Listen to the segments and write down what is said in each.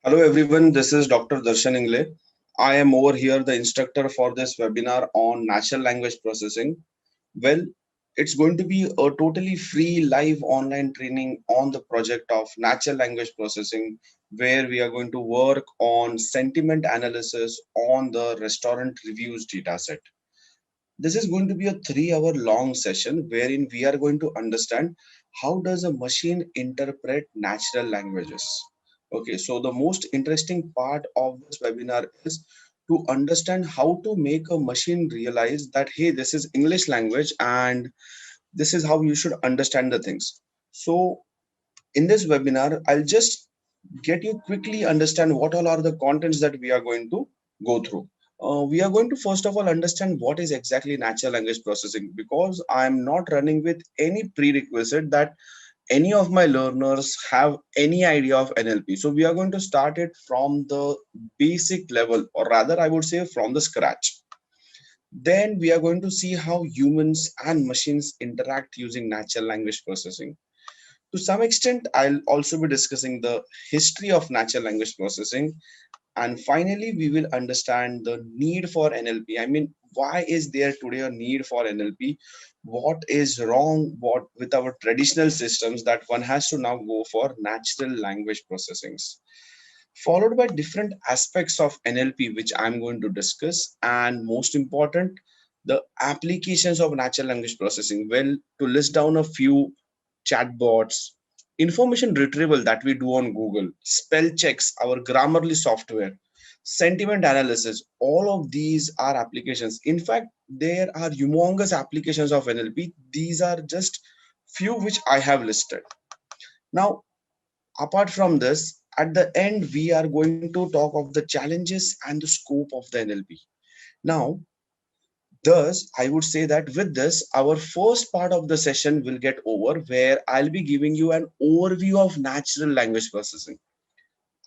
Hello everyone, this is Dr. Darshan Ingle. I am over here the instructor for this webinar on natural language processing. Well, it's going to be a totally free live online training on the project of natural language processing where we are going to work on sentiment analysis on the restaurant reviews dataset. This is going to be a 3 hour long session wherein we are going to understand how does a machine interpret natural languages. Okay, so the most interesting part of this webinar is to understand how to make a machine realize that, hey, this is English language and this is how you should understand the things. So in this webinar, I'll just get you quickly understand what all are the contents that we are going to go through. We are going to first of all understand what is exactly natural language processing, because I'm not running with any prerequisite that any of my learners have any idea of NLP. So we are going to start it from the basic level, or rather I would say from the scratch. Then we are going to see how humans and machines interact using natural language processing. To some extent, I'll also be discussing the history of natural language processing. And finally, we will understand the need for NLP. I mean, why is there today a need for NLP? What is wrong with our traditional systems that one has to now go for natural language processings? Followed by different aspects of NLP, which I'm going to discuss. And most important, the applications of natural language processing. Well, to list down a few: chatbots, information retrieval that we do on Google, spell checks, our Grammarly software, sentiment analysis. All of these are applications. In fact, there are humongous applications of NLP. These are just few which I have listed. Now, apart from this, at the end, we are going to talk of the challenges and the scope of the NLP. Now, thus, I would say that with this, our first part of the session will get over, where I'll be giving you an overview of natural language processing.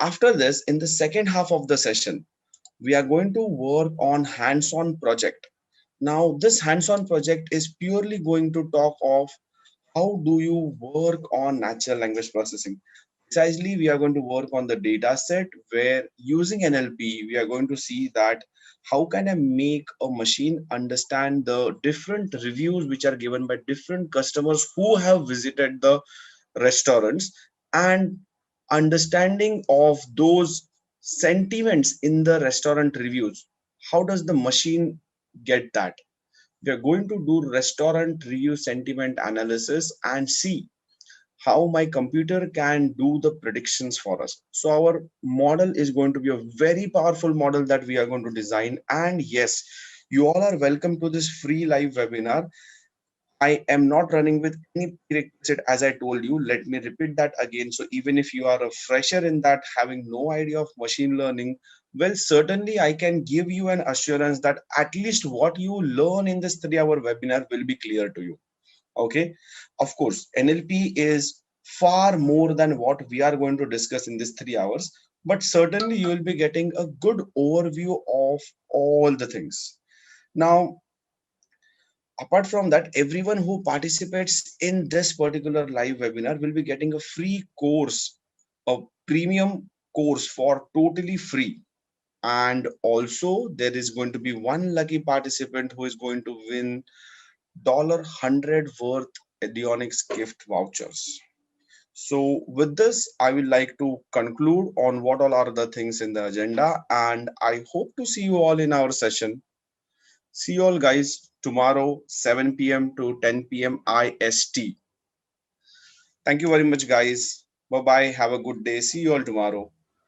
After this, in the second half of the session, we are going to work on hands-on project. Now, this hands-on project is purely going to talk of how do you work on natural language processing. Precisely, we are going to work on the data set where using NLP, we are going to see that how can I make a machine understand the different reviews which are given by different customers who have visited the restaurants, and understanding of those sentiments in the restaurant reviews. How does the machine get that? We are going to do restaurant review sentiment analysis and see how my computer can do the predictions for us. So our model is going to be a very powerful model that we are going to design. And yes, you all are welcome to this free live webinar. I am not running with any prerequisite, as I told you. Let me repeat that again. So even if you are a fresher in that, having no idea of machine learning, well, certainly I can give you an assurance that at least what you learn in this 3 hour webinar will be clear to you. Okay. Of course, NLP is far more than what we are going to discuss in this 3 hours, but certainly you will be getting a good overview of all the things. Now, apart from that, everyone who participates in this particular live webinar will be getting a free course, a premium course for totally free. And also there is going to be one lucky participant who is going to win $100 worth Eduonix gift vouchers. So with this, I would like to conclude on what all are the things in the agenda, and I hope to see you all in our session. See you all guys tomorrow, 7 p.m. to 10 p.m. IST. Thank you very much, guys. Bye bye. Have a good day. See you all tomorrow.